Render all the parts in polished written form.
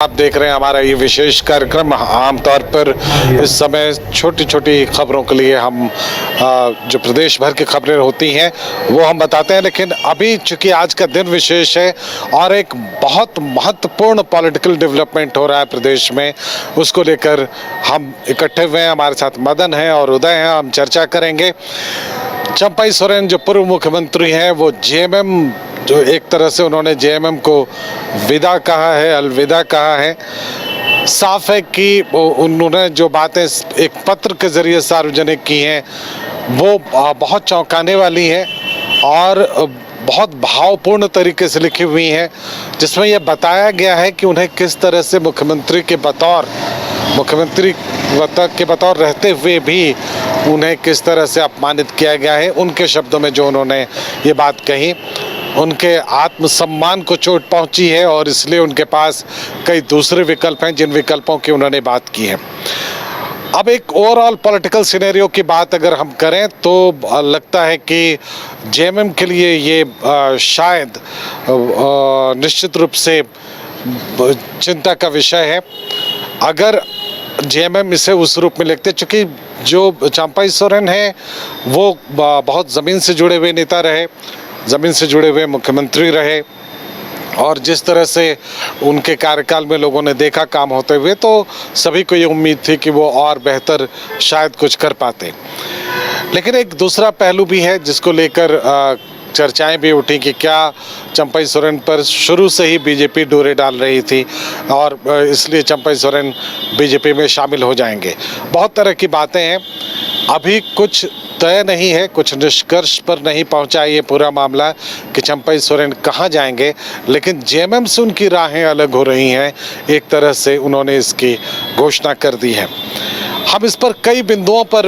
आप देख रहे हैं हमारा ये विशेष कार्यक्रम। आमतौर पर इस समय छोटी छोटी खबरों के लिए हम जो प्रदेश भर की खबरें होती हैं वो हम बताते हैं, लेकिन अभी चूंकि आज का दिन विशेष है और एक बहुत महत्वपूर्ण पॉलिटिकल डेवलपमेंट हो रहा है प्रदेश में, उसको लेकर हम इकट्ठे हुए हैं। हमारे साथ मदन हैं और उदय हैं, हम चर्चा करेंगे। चंपाई सोरेन जो पूर्व मुख्यमंत्री हैं वो जेएमएम, जो एक तरह से उन्होंने जेएमएम को विदा कहा है, अलविदा कहा है। साफ है कि उन्होंने जो बातें एक पत्र के जरिए सार्वजनिक की हैं वो बहुत चौंकाने वाली हैं और बहुत भावपूर्ण तरीके से लिखी हुई हैं, जिसमें यह बताया गया है कि उन्हें किस तरह से मुख्यमंत्री के बतौर रहते हुए भी उन्हें किस तरह से अपमानित किया गया है। उनके शब्दों में जो उन्होंने ये बात कही, उनके आत्मसम्मान को चोट पहुंची है और इसलिए उनके पास कई दूसरे विकल्प हैं जिन विकल्पों की उन्होंने बात की है। अब एक ओवरऑल पॉलिटिकल सिनेरियो की बात अगर हम करें तो लगता है कि जेएमएम के लिए ये शायद निश्चित रूप से चिंता का विषय है। अगर जेएमएम इसे उस रूप में लिखते, चूँकि जो चंपाई सोरेन है वो बहुत ज़मीन से जुड़े हुए नेता रहे, ज़मीन से जुड़े हुए मुख्यमंत्री रहे और जिस तरह से उनके कार्यकाल में लोगों ने देखा काम होते हुए, तो सभी को ये उम्मीद थी कि वो और बेहतर शायद कुछ कर पाते। लेकिन एक दूसरा पहलू भी है जिसको लेकर चर्चाएं भी उठी कि क्या चंपाई सोरेन पर शुरू से ही बीजेपी डोरे डाल रही थी और इसलिए चंपाई सोरेन बीजेपी में शामिल हो जाएंगे। बहुत तरह की बातें हैं, अभी कुछ तय नहीं है, कुछ निष्कर्ष पर नहीं पहुंचा ये पूरा मामला कि चंपाई सोरेन कहाँ जाएंगे, लेकिन जेएमएम से उनकी राहें अलग हो रही हैं। एक तरह से उन्होंने इसकी घोषणा कर दी है। हम इस पर कई बिंदुओं पर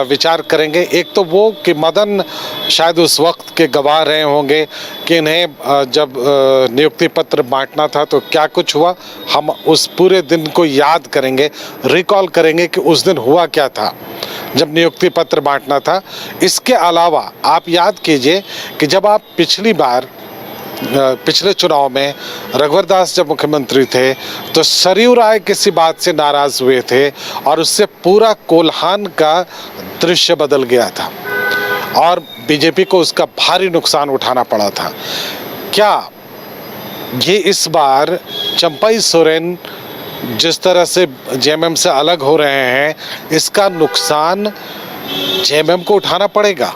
विचार करेंगे। एक तो वो कि मदन शायद उस वक्त के गवाह रहे होंगे कि इन्हें जब नियुक्ति पत्र बांटना था तो क्या कुछ हुआ। हम उस पूरे दिन को याद करेंगे, रिकॉल करेंगे कि उस दिन हुआ क्या था जब नियुक्ति पत्र बांटना था। इसके अलावा आप याद कीजिए कि जब आप पिछले चुनाव में रघुवर दास जब मुख्यमंत्री थे तो सरयू राय किसी बात से नाराज हुए थे और उससे पूरा कोल्हान का दृश्य बदल गया था और बीजेपी को उसका भारी नुकसान उठाना पड़ा था। क्या ये इस बार चंपाई सोरेन जिस तरह से जेएमएम से अलग हो रहे हैं, इसका नुकसान जेएमएम को उठाना पड़ेगा?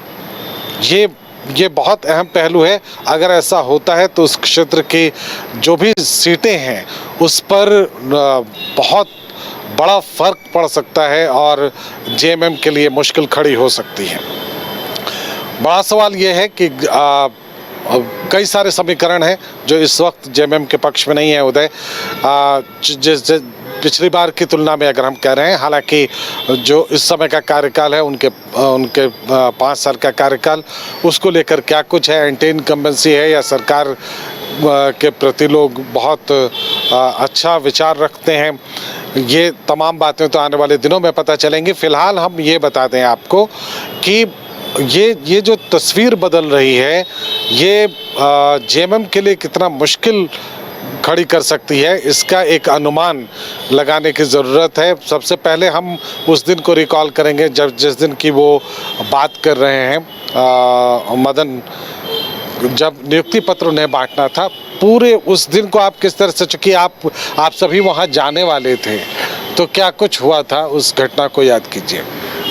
ये बहुत अहम पहलू है। अगर ऐसा होता है तो उस क्षेत्र की जो भी सीटें हैं उस पर बहुत बड़ा फर्क पड़ सकता है और जेएमएम के लिए मुश्किल खड़ी हो सकती है। बड़ा सवाल ये है कि कई सारे समीकरण हैं जो इस वक्त जेएमएम के पक्ष में नहीं है उदय। पिछली बार की तुलना में अगर हम कह रहे हैं, हालांकि जो इस समय का कार्यकाल है उनके 5 साल का कार्यकाल, उसको लेकर क्या कुछ है, एंटी इनकम्बेंसी है या सरकार के प्रति लोग बहुत अच्छा विचार रखते हैं, ये तमाम बातें तो आने वाले दिनों में पता चलेंगी। फिलहाल हम ये बता दें आपको कि ये जो तस्वीर बदल रही है ये जेएमएम के लिए कितना मुश्किल खड़ी कर सकती है, इसका एक अनुमान लगाने की ज़रूरत है। सबसे पहले हम उस दिन को रिकॉल करेंगे जिस दिन की वो बात कर रहे हैं मदन, जब नियुक्ति पत्र उन्हें बांटना था। पूरे उस दिन को आप किस तरह से, चूँकि आप सभी वहाँ जाने वाले थे, तो क्या कुछ हुआ था उस घटना को याद कीजिए।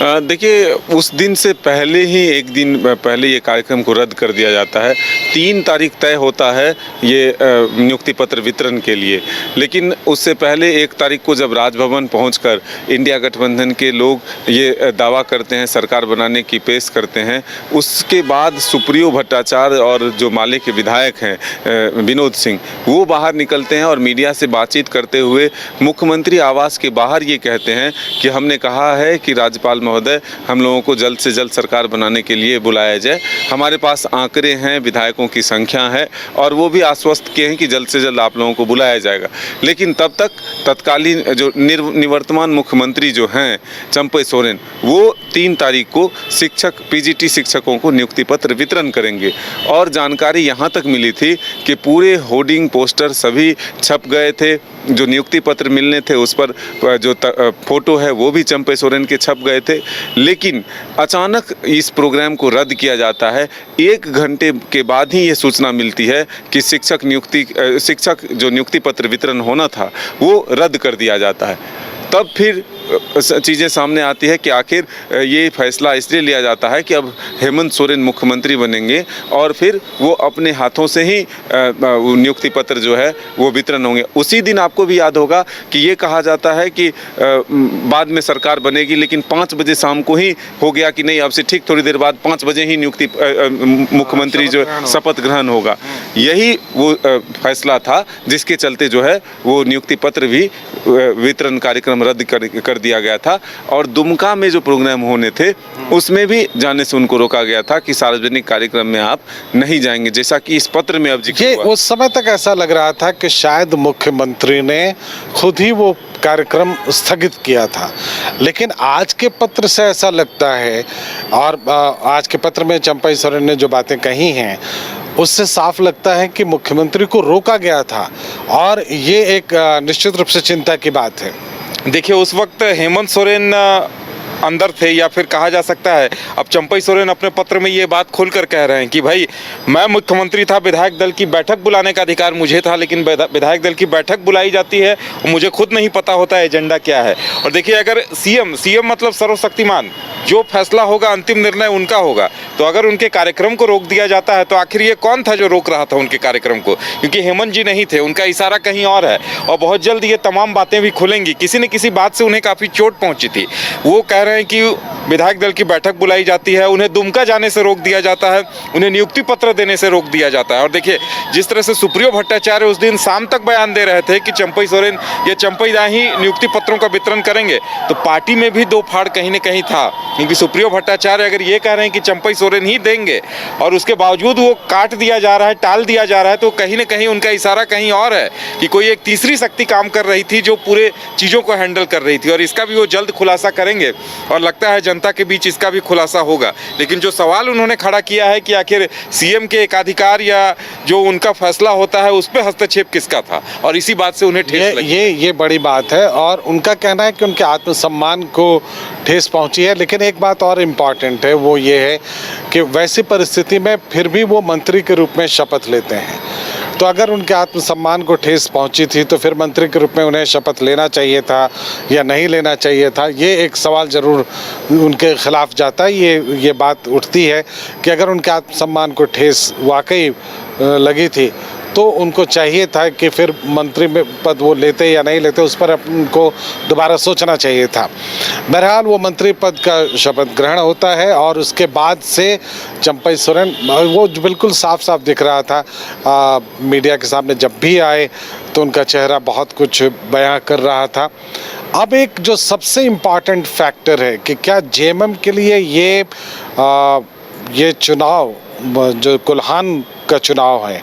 देखिए, उस दिन से पहले ही एक दिन पहले ये कार्यक्रम को रद्द कर दिया जाता है। 3 तारीख तय होता है ये नियुक्ति पत्र वितरण के लिए, लेकिन उससे पहले 1 तारीख को जब राजभवन पहुंचकर इंडिया गठबंधन के लोग ये दावा करते हैं, सरकार बनाने की पेश करते हैं, उसके बाद सुप्रियो भट्टाचार्य और जो माले के विधायक हैं विनोद सिंह, वो बाहर निकलते हैं और मीडिया से बातचीत करते हुए मुख्यमंत्री आवास के बाहर ये कहते हैं कि हमने कहा है कि राज्यपाल महोदय हम लोगों को जल्द से जल्द सरकार बनाने के लिए बुलाया जाए। हमारे पास आंकड़े हैं, विधायकों की संख्या है और वो भी आश्वस्त किए हैं कि जल्द से जल्द आप लोगों को बुलाया जाएगा। लेकिन तब तक तत्कालीन जो निवर्तमान मुख्यमंत्री जो हैं चंपई सोरेन, वो 3 तारीख को पीजीटी शिक्षकों को नियुक्ति पत्र वितरण करेंगे। और जानकारी यहाँ तक मिली थी कि पूरे होर्डिंग पोस्टर सभी छप गए थे, जो नियुक्ति पत्र मिलने थे उस पर जो फोटो है वो भी चंपई सोरेन के छप गए थे। लेकिन अचानक इस प्रोग्राम को रद्द किया जाता है। 1 घंटे के बाद ही ये सूचना मिलती है कि शिक्षक जो नियुक्ति पत्र वितरण होना था वो रद्द कर दिया जाता है। तब फिर चीज़ें सामने आती है कि आखिर ये फैसला इसलिए लिया जाता है कि अब हेमंत सोरेन मुख्यमंत्री बनेंगे और फिर वो अपने हाथों से ही नियुक्ति पत्र जो है वो वितरण होंगे। उसी दिन आपको भी याद होगा कि ये कहा जाता है कि बाद में सरकार बनेगी, लेकिन 5 बजे शाम को ही हो गया कि नहीं, अब से ठीक थोड़ी देर बाद 5 बजे ही मुख्यमंत्री जो शपथ ग्रहण होगा। यही वो फैसला था जिसके चलते जो है वो नियुक्ति पत्र भी वितरण कार्यक्रम रद्द कर दिया गया था। और दुमका में जो प्रोग्राम होने थे उसमें भी जाने से उनको रोका गया था कि सार्वजनिक कार्यक्रम में आप नहीं जाएंगे, जैसा कि इस पत्र में अब जिक्र हुआ। उस समय तक ऐसा लग रहा था कि शायद मुख्यमंत्री ने खुद ही वो कार्यक्रम स्थगित किया था, लेकिन आज के पत्र से ऐसा लगता है, और आज के पत्र में चंपई सोरेन ने जो बातें कही हैं उससे साफ लगता है कि मुख्यमंत्री को रोका गया था, और ये एक निश्चित रूप से चिंता की बात है। देखिए, उस वक्त हेमंत सोरेन अंदर थे, या फिर कहा जा सकता है अब चंपई सोरेन अपने पत्र में ये बात खुलकर कह रहे हैं कि भाई मैं मुख्यमंत्री था, विधायक दल की बैठक बुलाने का अधिकार मुझे था, लेकिन विधायक दल की बैठक बुलाई जाती है और मुझे खुद नहीं पता होता एजेंडा क्या है। और देखिए, अगर सीएम मतलब सर्वशक्तिमान, जो फैसला होगा अंतिम निर्णय उनका होगा, तो अगर उनके कार्यक्रम को रोक दिया जाता है तो आखिर ये कौन था जो रोक रहा था उनके कार्यक्रम को? क्योंकि हेमंत जी नहीं थे, उनका इशारा कहीं और है। और बहुत जल्द ये तमाम बातें भी खुलेंगी। किसी न किसी बात से उन्हें काफ़ी चोट पहुंची थी। वो कह रहे हैं कि विधायक दल की बैठक बुलाई जाती है, उन्हें दुमका जाने से रोक दिया जाता है, उन्हें नियुक्ति पत्र देने से रोक दिया जाता है। और देखिए, जिस तरह से सुप्रियो भट्टाचार्य उस दिन शाम तक बयान दे रहे थे कि चंपई सोरेन या चंपई दा ही नियुक्ति पत्रों का वितरण करेंगे, तो पार्टी में भी दो फाड़ कहीं न कहीं था। क्योंकि सुप्रियो भट्टाचार्य अगर ये कह रहे हैं कि चंपई सोरेन ही देंगे और उसके बावजूद वो काट दिया जा रहा है, टाल दिया जा रहा है, तो कहीं न कहीं उनका इशारा कहीं और है कि कोई एक तीसरी शक्ति काम कर रही थी जो पूरे चीज़ों को हैंडल कर रही थी। और इसका भी वो जल्द खुलासा करेंगे और लगता है जनता के बीच इसका भी खुलासा होगा। लेकिन जो सवाल उन्होंने खड़ा किया है कि आखिर सीएम के एकाधिकार या जो उनका फैसला होता है उस पर हस्तक्षेप किसका था, और इसी बात से उन्हें ठेस लगी। ये बड़ी बात है, और उनका कहना है कि उनके आत्मसम्मान को ठेस पहुंची है। लेकिन एक बात और इम्पॉर्टेंट है, वो ये है कि वैसी परिस्थिति में फिर भी वो मंत्री के रूप में शपथ लेते हैं। तो अगर उनके आत्मसम्मान को ठेस पहुंची थी तो फिर मंत्री के रूप में उन्हें शपथ लेना चाहिए था या नहीं लेना चाहिए था, ये एक सवाल ज़रूर उनके खिलाफ जाता है। ये बात उठती है कि अगर उनके आत्मसम्मान को ठेस वाकई लगी थी तो उनको चाहिए था कि फिर मंत्री में पद वो लेते या नहीं लेते, उस पर उनको दोबारा सोचना चाहिए था। बहरहाल वो मंत्री पद का शपथ ग्रहण होता है और उसके बाद से चंपई सोरेन, वो बिल्कुल साफ साफ दिख रहा था मीडिया के सामने जब भी आए तो उनका चेहरा बहुत कुछ बयां कर रहा था। अब एक जो सबसे इम्पॉर्टेंट फैक्टर है कि क्या जेएमएम के लिए ये चुनाव, जो कुल्हान का चुनाव है,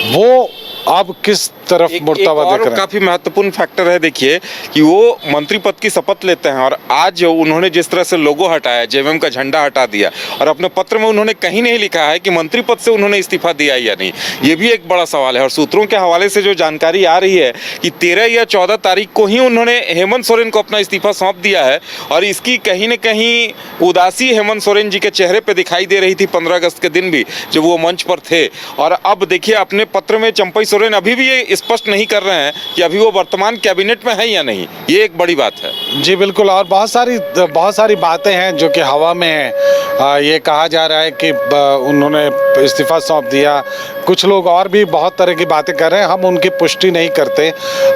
वो अब किस तरफ मुड़ता हुआ दिख रहा है? काफी महत्वपूर्ण फैक्टर है। देखिए कि वो मंत्री पद की शपथ लेते हैं और आज उन्होंने जिस तरह से लोगो हटाया, जेएमएम का झंडा हटा दिया, और अपने पत्र में उन्होंने कहीं नहीं लिखा है कि मंत्री पद से उन्होंने इस्तीफा दिया या नहीं। ये भी एक बड़ा सवाल है। और सूत्रों के हवाले से जो जानकारी आ रही है कि 13 या 14 तारीख को ही उन्होंने हेमंत सोरेन को अपना इस्तीफा सौंप दिया है, और इसकी कहीं न कहीं उदासी हेमंत सोरेन जी के चेहरे पर दिखाई दे रही थी 15 अगस्त के दिन भी, जब वो मंच पर थे। और अब देखिए, अपने पत्र में चंपई सोरेन अभी भी ये स्पष्ट नहीं कर रहे हैं कि अभी वो वर्तमान कैबिनेट में है या नहीं। ये एक बड़ी बात है। जी बिल्कुल, और बहुत सारी बातें हैं जो कि हवा में हैं। ये कहा जा रहा है कि उन्होंने इस्तीफा सौंप दिया, कुछ लोग और भी बहुत तरह की बातें कर रहे हैं, हम उनकी पुष्टि नहीं करते।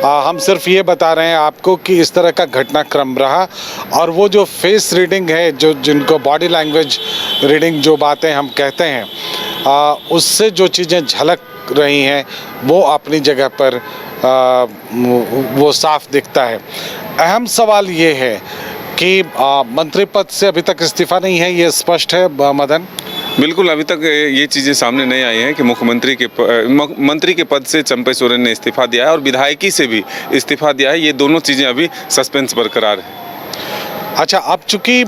हम सिर्फ ये बता रहे हैं आपको कि इस तरह का घटनाक्रम रहा। और वो जो फेस रीडिंग है, जो जिनको बॉडी लैंग्वेज रीडिंग जो बातें हम कहते हैं, उससे जो चीज़ें झलक रही हैं वो अपनी जगह पर वो साफ दिखता है। अहम सवाल ये है कि मंत्री पद से अभी तक इस्तीफा नहीं है, ये स्पष्ट है मदन? बिल्कुल, अभी तक ये चीज़ें सामने नहीं आई हैं कि मंत्री के पद से चंपई सोरेन ने इस्तीफा दिया है और विधायकी से भी इस्तीफा दिया है। ये दोनों चीज़ें अभी सस्पेंस बरकरार है। अच्छा, अब चूंकि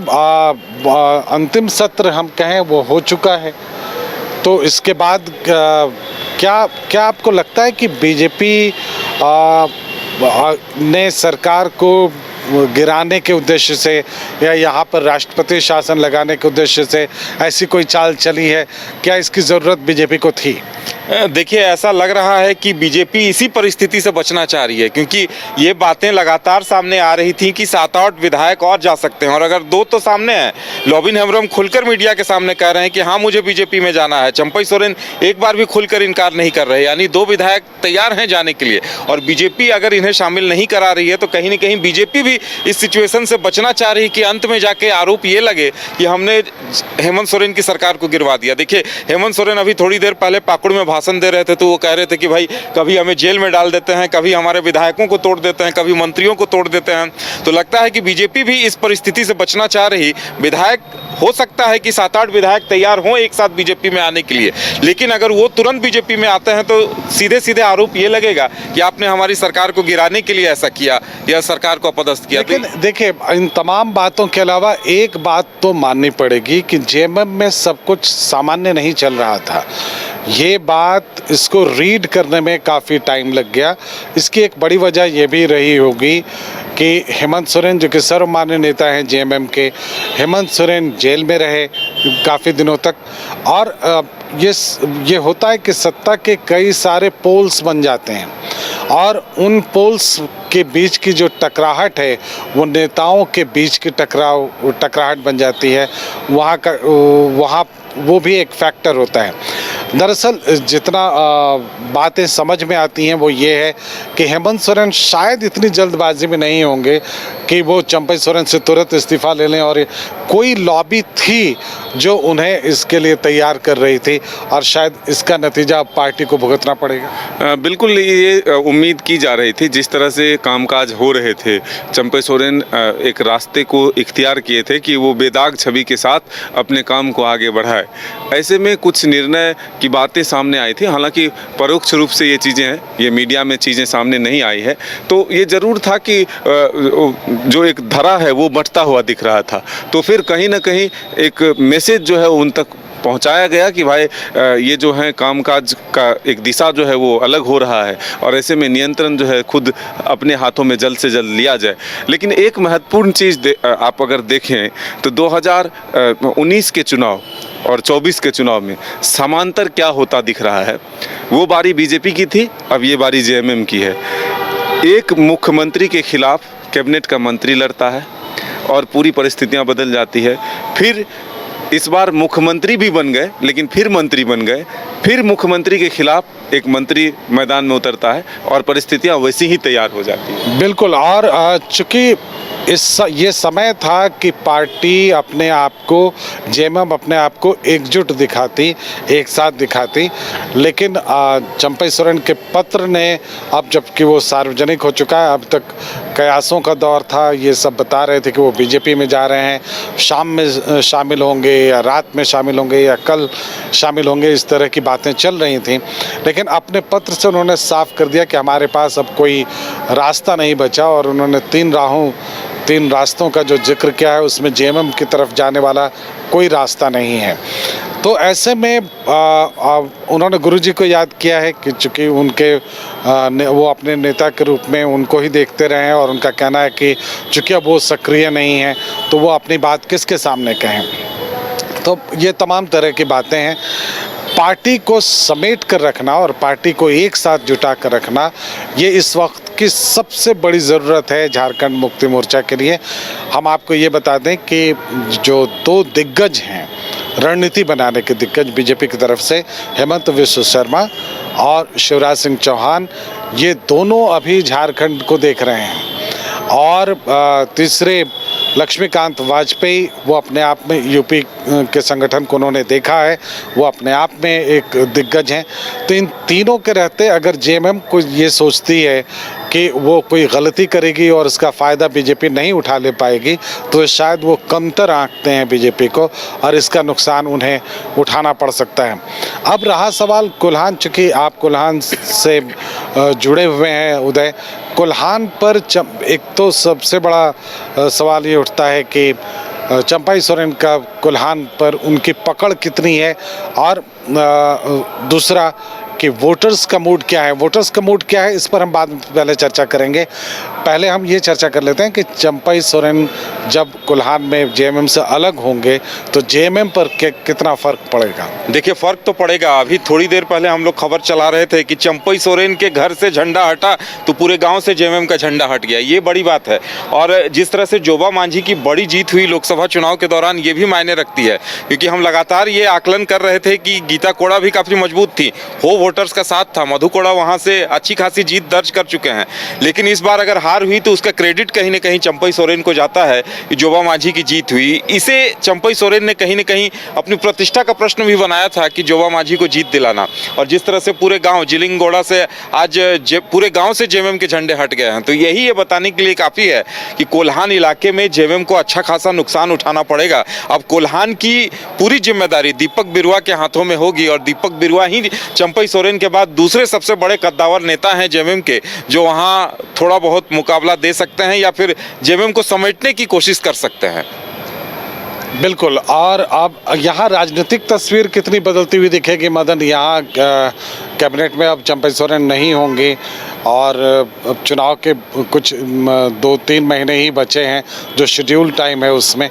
अंतिम सत्र हम कहें वो हो चुका है, तो इसके बाद क्या आपको लगता है कि बीजेपी ने सरकार को गिराने के उद्देश्य से या यहाँ पर राष्ट्रपति शासन लगाने के उद्देश्य से ऐसी कोई चाल चली है? क्या इसकी ज़रूरत बीजेपी को थी? देखिए, ऐसा लग रहा है कि बीजेपी इसी परिस्थिति से बचना चाह रही है, क्योंकि ये बातें लगातार सामने आ रही थी कि 7-8 विधायक और जा सकते हैं, और अगर 2 तो सामने हैं। लॉबिन हेम्ब्रम खुलकर मीडिया के सामने कह रहे हैं कि हाँ, मुझे बीजेपी में जाना है। चंपई सोरेन एक बार भी खुलकर इनकार नहीं कर रहे, यानी 2 विधायक तैयार हैं जाने के लिए। और बीजेपी अगर इन्हें शामिल नहीं करा रही है तो कहीं न कहीं बीजेपी भी इस सिचुएशन से बचना चाह रही है कि अंत में जाके आरोप ये लगे कि हमने हेमंत सोरेन की सरकार को गिरवा दिया। देखिए, हेमंत सोरेन अभी थोड़ी देर पहले पाकुड़ में भाषण दे रहे थे, तो वो कह रहे थे कि भाई कभी हमें जेल में डाल देते हैं, कभी हमारे विधायकों को तोड़ देते हैं, कभी मंत्रियों को तोड़ देते हैं। तो लगता है कि बीजेपी भी इस परिस्थिति से बचना चाह रही। विधायक हो सकता है कि 7-8 विधायक तैयार हों एक साथ बीजेपी में आने के लिए, लेकिन अगर वो तुरंत बीजेपी में आते हैं तो सीधे सीधे आरोप ये लगेगा कि आपने हमारी सरकार को गिराने के लिए ऐसा किया या सरकार को अपदस्थ किया। लेकिन देखिए, इन तमाम बातों के अलावा एक बात तो माननी पड़ेगी कि जेएमएम में सब कुछ सामान्य नहीं चल रहा था। ये बात, इसको रीड करने में काफ़ी टाइम लग गया। इसकी एक बड़ी वजह ये भी रही होगी कि हेमंत सोरेन, जो कि सर्वमान्य नेता हैं जेएमएम के, हेमंत सोरेन जेल में रहे काफ़ी दिनों तक, और ये होता है कि सत्ता के कई सारे पोल्स बन जाते हैं और उन पोल्स के बीच की जो टकराहट है वो नेताओं के बीच की टकराहट बन जाती है। वहाँ वो भी एक फैक्टर होता है। दरअसल जितना बातें समझ में आती हैं वो ये है कि हेमंत सोरेन शायद इतनी जल्दबाजी में नहीं होंगे कि वो चंपई सोरेन से तुरंत इस्तीफा ले लें, और कोई लॉबी थी जो उन्हें इसके लिए तैयार कर रही थी और शायद इसका नतीजा पार्टी को भुगतना पड़ेगा। बिल्कुल, ये उम्मीद की जा रही थी। जिस तरह से कामकाज हो रहे थे, चंपई सोरेन एक रास्ते को इख्तियार किए थे कि वो बेदाग छवि के साथ अपने काम को आगे बढ़ाए। ऐसे में कुछ निर्णय की बातें सामने आई थी, हालांकि परोक्ष रूप से ये चीज़ें हैं, ये मीडिया में चीज़ें सामने नहीं आई है। तो ये ज़रूर था कि जो एक धरा है वो बंटता हुआ दिख रहा था, तो फिर कहीं ना कहीं एक मैसेज जो है उन तक पहुंचाया गया कि भाई ये जो है कामकाज का एक दिशा जो है वो अलग हो रहा है, और ऐसे में नियंत्रण जो है खुद अपने हाथों में जल्द से जल्द लिया जाए। लेकिन एक महत्वपूर्ण चीज़ आप अगर देखें तो 2019 के चुनाव और 24 के चुनाव में समांतर क्या होता दिख रहा है। वो बारी बीजेपी की थी, अब ये बारी जेएमएम की है। एक मुख्यमंत्री के खिलाफ कैबिनेट का मंत्री लड़ता है और पूरी परिस्थितियां बदल जाती है। फिर इस बार मुख्यमंत्री भी बन गए, लेकिन फिर मंत्री बन गए, फिर मुख्यमंत्री के खिलाफ एक मंत्री मैदान में उतरता है और परिस्थितियां वैसी ही तैयार हो जाती हैं। बिल्कुल, और चूँकि ये समय था कि पार्टी अपने आप को, जेएमएम अपने आप को एकजुट दिखाती, एक साथ दिखाती, लेकिन चंपई सोरेन के पत्र ने, अब जबकि वो सार्वजनिक हो चुका है, अब तक कयासों का दौर था। ये सब बता रहे थे कि वो बीजेपी में जा रहे हैं, शाम में शामिल होंगे या रात में शामिल होंगे या कल शामिल होंगे, इस तरह की बातें चल रही थी। लेकिन अपने पत्र से उन्होंने साफ कर दिया कि हमारे पास अब कोई रास्ता नहीं बचा, और उन्होंने 3 रास्तों का जो जिक्र किया है उसमें जेएमएम की तरफ जाने वाला कोई रास्ता नहीं है। तो ऐसे में उन्होंने गुरुजी को याद किया है कि चूँकि वो अपने नेता के रूप में उनको ही देखते रहे हैं, और उनका कहना है कि चूँकि अब वो सक्रिय नहीं हैं तो वो अपनी बात किसके सामने कहें। तो ये तमाम तरह की बातें हैं। पार्टी को समेट कर रखना और पार्टी को एक साथ जुटा कर रखना, ये इस वक्त की सबसे बड़ी ज़रूरत है झारखंड मुक्ति मोर्चा के लिए। हम आपको ये बता दें कि जो 2 दिग्गज हैं, रणनीति बनाने के दिग्गज बीजेपी की तरफ से, हेमंत विश्व शर्मा और शिवराज सिंह चौहान, ये दोनों अभी झारखंड को देख रहे हैं। और तीसरे लक्ष्मीकांत वाजपेयी, वो अपने आप में यूपी के संगठन को उन्होंने देखा है, वो अपने आप में एक दिग्गज हैं। तो इन तीनों के रहते अगर जेएमएम को ये सोचती है कि वो कोई गलती करेगी और उसका फ़ायदा बीजेपी नहीं उठा ले पाएगी, तो शायद वो कमतर आंकते हैं बीजेपी को और इसका नुकसान उन्हें उठाना पड़ सकता है। अब रहा सवाल कोल्हान, चूँकि आप कोल्हान से जुड़े हुए हैं उदय, कोल्हान पर एक तो सबसे बड़ा सवाल ये उठता है कि चंपाई सोरेन का कोल्हान पर उनकी पकड़ कितनी है, और दूसरा कि वोटर्स का मूड क्या है। वोटर्स का मूड क्या है इस पर हम बाद में पहले चर्चा करेंगे। पहले हम ये चर्चा कर लेते हैं कि चंपाई सोरेन जब कोल्हान में जेएमएम से अलग होंगे तो जेएमएम पर कितना फ़र्क पड़ेगा। देखिए फ़र्क तो पड़ेगा। अभी थोड़ी देर पहले हम लोग खबर चला रहे थे कि चंपाई सोरेन के घर से झंडा हटा तो पूरे गांव से जेएमएम का झंडा हट गया, ये बड़ी बात है। और जिस तरह से जोबा मांझी की बड़ी जीत हुई लोकसभा चुनाव के दौरान, ये भी मायने रखती है, क्योंकि हम लगातार ये आकलन कर रहे थे कि गीता कोड़ा भी काफ़ी मजबूत थी, हो वोटर्स का साथ था, मधु कोड़ा वहाँ से अच्छी खासी जीत दर्ज कर चुके हैं। लेकिन इस बार अगर हार हुई तो उसका क्रेडिट कहीं ना कहीं चंपाई सोरेन को जाता है कि जोबा मांझी की जीत हुई। इसे चंपाई सोरेन ने कहीं ना कहीं अपनी प्रतिष्ठा का प्रश्न भी बनाया था कि जोबा मांझी को जीत दिलाना। और जिस तरह से पूरे गांव जिलिंगोड़ा से आज पूरे गांव से जेएमएम के झंडे हट गए हैं, तो यही ये बताने के लिए काफ़ी है कि कोल्हान इलाके में जेएमएम को अच्छा खासा नुकसान उठाना पड़ेगा। अब कोल्हान की पूरी जिम्मेदारी दीपक बिरुआ के हाथों में होगी, और दीपक बिरुआ ही चंपाई सोरेन के बाद दूसरे सबसे बड़े कद्दावर नेता हैं जेएमएम के, जो वहाँ थोड़ा बहुत मुकाबला दे सकते हैं या फिर जेएमएम को समेटने की कोशिश कर सकते हैं। बिल्कुल। और अब यहाँ राजनीतिक तस्वीर कितनी बदलती हुई दिखेगी मदन। यहाँ कैबिनेट में अब चंपाई सोरेन नहीं होंगे और अब चुनाव के कुछ 2-3 महीने ही बचे हैं जो शेड्यूल टाइम है उसमें,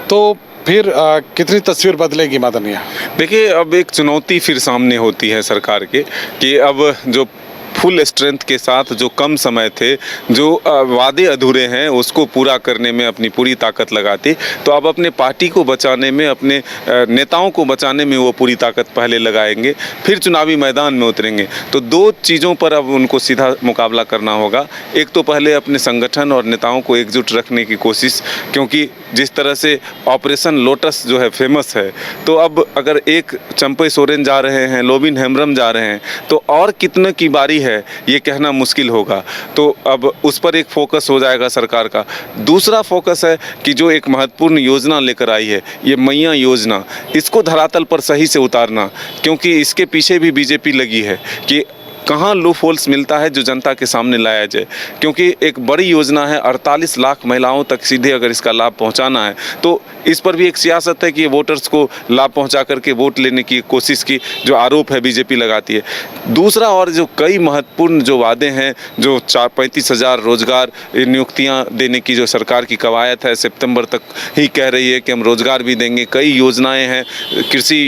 तो फिर कितनी तस्वीर बदलेगी मदन यहाँ। देखिए, अब एक चुनौती फिर सामने होती है सरकार के कि अब जो फुल स्ट्रेंथ के साथ जो कम समय थे, जो वादे अधूरे हैं, उसको पूरा करने में अपनी पूरी ताकत लगाती, तो अब अपने पार्टी को बचाने में, अपने नेताओं को बचाने में वो पूरी ताकत पहले लगाएंगे, फिर चुनावी मैदान में उतरेंगे। तो 2 चीज़ों पर अब उनको सीधा मुकाबला करना होगा। एक तो पहले अपने संगठन और नेताओं को एकजुट रखने की कोशिश, क्योंकि जिस तरह से ऑपरेशन लोटस जो है फेमस है, तो अब अगर एक चंपाई सोरेन जा रहे हैं, लोबिन हेम्ब्रम जा रहे हैं, तो और कितने की बारी है ये कहना मुश्किल होगा। तो अब उस पर एक फोकस हो जाएगा सरकार का। दूसरा फोकस है कि जो एक महत्वपूर्ण योजना लेकर आई है, ये मैया योजना, इसको धरातल पर सही से उतारना, क्योंकि इसके पीछे भी बीजेपी लगी है कि कहाँ लूप होल्स मिलता है जो जनता के सामने लाया जाए, क्योंकि एक बड़ी योजना है, 48 लाख महिलाओं तक सीधे अगर इसका लाभ पहुंचाना है, तो इस पर भी एक सियासत है कि वोटर्स को लाभ पहुंचा करके वोट लेने की कोशिश की जो आरोप है बीजेपी लगाती है। दूसरा, और जो कई महत्वपूर्ण जो वादे हैं, जो 35,000 रोजगार नियुक्तियां देने की जो सरकार की कवायद है, सितंबर तक ही कह रही है कि हम रोजगार भी देंगे। कई योजनाएं हैं, कृषि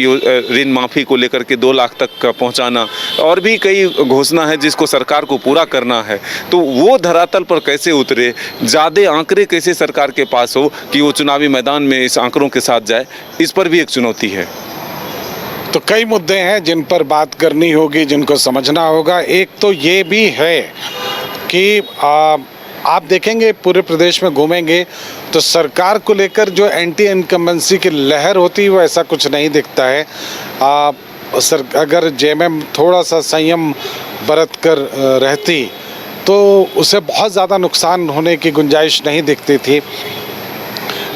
ऋण माफ़ी को लेकर के 2 लाख तक का पहुँचाना, और भी कई घोषणा है जिसको सरकार को पूरा करना है। तो वो धरातल पर कैसे उतरे, ज़्यादा आंकड़े कैसे सरकार के पास हो कि वो चुनावी मैदान में इस आंकड़ों के साथ जाए, इस पर भी एक चुनौती है। तो कई मुद्दे हैं जिन पर बात करनी होगी, जिनको समझना होगा। एक तो ये भी है कि आप देखेंगे पूरे प्रदेश में घूमेंगे तो सरकार को लेकर जो एंटी इनकम्बेंसी की लहर होती है वो ऐसा कुछ नहीं दिखता है। अगर जेएमएम थोड़ा सा संयम बरत कर रहती तो उसे बहुत ज़्यादा नुकसान होने की गुंजाइश नहीं दिखती थी।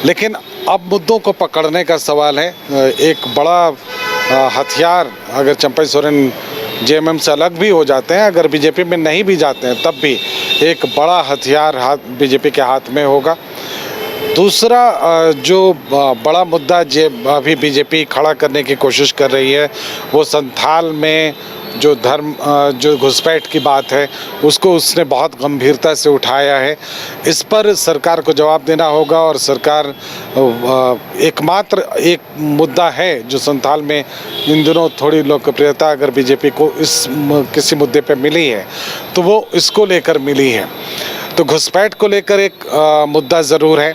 लेकिन अब मुद्दों को पकड़ने का सवाल है। एक बड़ा हथियार, अगर चंपाई सोरेन जेएमएम से अलग भी हो जाते हैं, अगर बीजेपी में नहीं भी जाते हैं, तब भी एक बड़ा हथियार बीजेपी के हाथ में होगा। दूसरा जो बड़ा मुद्दा अभी बीजेपी खड़ा करने की कोशिश कर रही है, वो संथाल में जो घुसपैठ की बात है, उसको उसने बहुत गंभीरता से उठाया है। इस पर सरकार को जवाब देना होगा, और सरकार एकमात्र एक मुद्दा है जो संथाल में इन दिनों थोड़ी लोकप्रियता अगर बीजेपी को किसी मुद्दे पे मिली है तो वो इसको लेकर मिली है। तो घुसपैठ को लेकर एक मुद्दा ज़रूर है।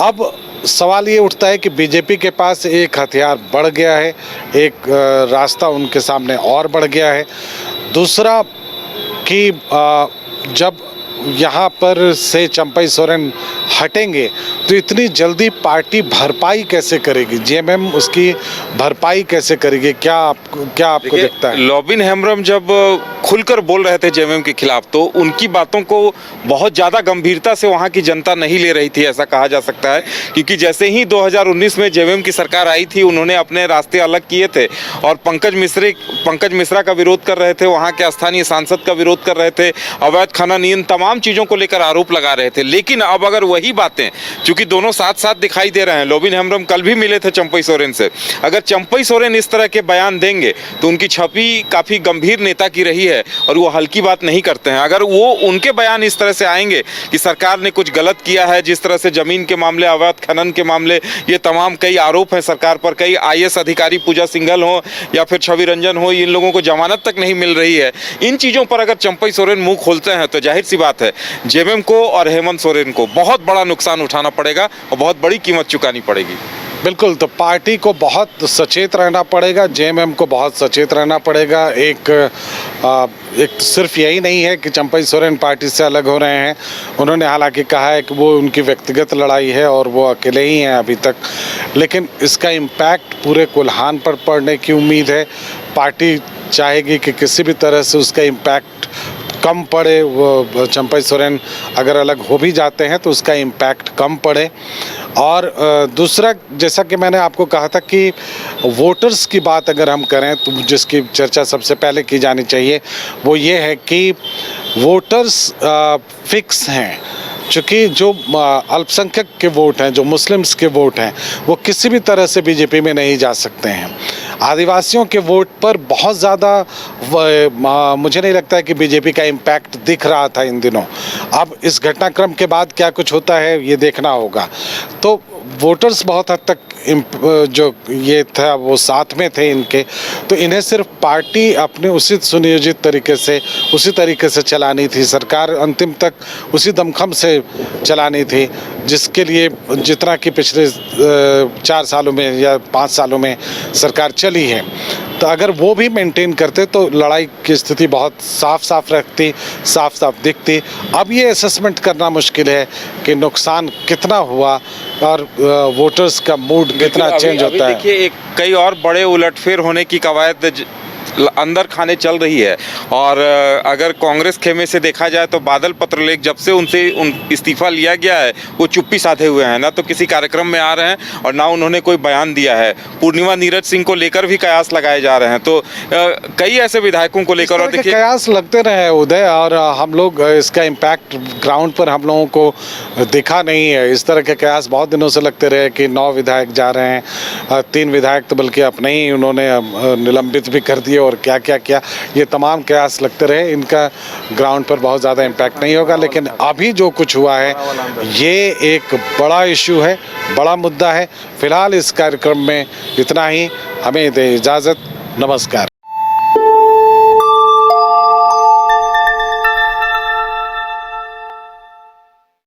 अब सवाल ये उठता है कि बीजेपी के पास एक हथियार बढ़ गया है, एक रास्ता उनके सामने और बढ़ गया है। दूसरा कि जब यहाँ पर से चंपाई सोरेन हटेंगे तो इतनी जल्दी पार्टी भरपाई कैसे करेगी, जेएमएम उसकी भरपाई कैसे करेगी? क्या आपको दिखता है? लॉबिन हेम्ब्रम जब खुलकर बोल रहे थे जेएमएम के खिलाफ तो उनकी बातों को बहुत ज़्यादा गंभीरता से वहाँ की जनता नहीं ले रही थी, ऐसा कहा जा सकता है। क्योंकि जैसे ही 2019 में जेएमएम की सरकार आई थी, उन्होंने अपने रास्ते अलग किए थे और पंकज मिश्रा का विरोध कर रहे थे, वहाँ के स्थानीय सांसद का विरोध कर रहे थे, अवैध खनन इन तमाम चीज़ों को लेकर आरोप लगा रहे थे। लेकिन अब अगर वही बातें, चूंकि दोनों साथ साथ दिखाई दे रहे हैं, लॉबिन हेम्ब्रम कल भी मिले थे चंपई सोरेन से, अगर चंपई सोरेन इस तरह के बयान देंगे तो उनकी छवि काफ़ी गंभीर नेता की रही है और वो हल्की बात नहीं करते हैं। अगर वो उनके बयान इस तरह से आएंगे कि सरकार ने कुछ गलत किया है, जिस तरह से जमीन के मामले, अवैध खनन के मामले, ये तमाम कई आरोप हैं सरकार पर, कई आईएएस अधिकारी पूजा सिंघल हो या फिर छवि रंजन हो, इन लोगों को जमानत तक नहीं मिल रही है, इन चीज़ों पर अगर चंपई सोरेन मुंह खोलते हैं तो जाहिर सी बात है जेएमएम को और हेमंत सोरेन को बहुत बड़ा नुकसान उठाना पड़ेगा और बहुत बड़ी कीमत चुकानी पड़ेगी। बिल्कुल, तो पार्टी को बहुत सचेत रहना पड़ेगा, जेएमएम को बहुत सचेत रहना पड़ेगा। एक सिर्फ यही नहीं है कि चंपई सोरेन पार्टी से अलग हो रहे हैं, उन्होंने हालांकि कहा है कि वो उनकी व्यक्तिगत लड़ाई है और वो अकेले ही हैं अभी तक, लेकिन इसका इम्पैक्ट पूरे कोल्हान पर पड़ने की उम्मीद है। पार्टी चाहेगी कि किसी भी तरह से उसका इम्पैक्ट कम पड़े, वो चंपई सोरेन अगर अलग हो भी जाते हैं तो उसका इम्पैक्ट कम पड़े। और दूसरा, जैसा कि मैंने आपको कहा था कि वोटर्स की बात अगर हम करें तो जिसकी चर्चा सबसे पहले की जानी चाहिए वो ये है कि वोटर्स फिक्स हैं, चूँकि जो अल्पसंख्यक के वोट हैं, जो मुस्लिम्स के वोट हैं, वो किसी भी तरह से बीजेपी में नहीं जा सकते हैं। आदिवासियों के वोट पर बहुत ज़्यादा मुझे नहीं लगता है कि बीजेपी का इम्पैक्ट दिख रहा था इन दिनों। अब इस घटनाक्रम के बाद क्या कुछ होता है ये देखना होगा। तो वोटर्स बहुत हद तक जो ये था वो साथ में थे इनके, तो इन्हें सिर्फ पार्टी अपने उसी सुनियोजित तरीके से, उसी तरीके से चलानी थी, सरकार अंतिम तक उसी दमखम से चलानी थी जिसके लिए जितना कि पिछले 4 सालों में या 5 सालों में सरकार चली है। तो अगर वो भी मेंटेन करते तो लड़ाई की स्थिति बहुत साफ साफ दिखती। अब ये असेसमेंट करना मुश्किल है कि नुकसान कितना हुआ और वोटर्स का मूड कितना चेंज होता है। देखिए, कई और बड़े उलटफेर होने की कवायद अंदर खाने चल रही है और अगर कांग्रेस खेमे से देखा जाए तो बादल पत्रलेख जब से उनसे इस्तीफा लिया गया है वो चुप्पी साधे हुए हैं, ना तो किसी कार्यक्रम में आ रहे हैं और ना उन्होंने कोई बयान दिया है। पूर्णिमा नीरज सिंह को लेकर भी कयास लगाए जा रहे हैं, तो कई ऐसे विधायकों को लेकर, और देखिए कयास लगते रहे उदय, और हम लोग इसका इम्पैक्ट ग्राउंड पर हम लोगों को दिखा नहीं है। इस तरह के कयास बहुत दिनों से लगते रहे कि 9 विधायक जा रहे हैं, 3 विधायक तो बल्कि अपने ही उन्होंने निलंबित भी कर दिए और क्या क्या क्या, ये तमाम कयास लगते रहे। इनका ग्राउंड पर बहुत ज़्यादा इम्पैक्ट नहीं होगा, लेकिन अभी जो कुछ हुआ है ये एक बड़ा इशू है, बड़ा मुद्दा है। फिलहाल इस कार्यक्रम में इतना ही, हमें दे इजाज़त, नमस्कार।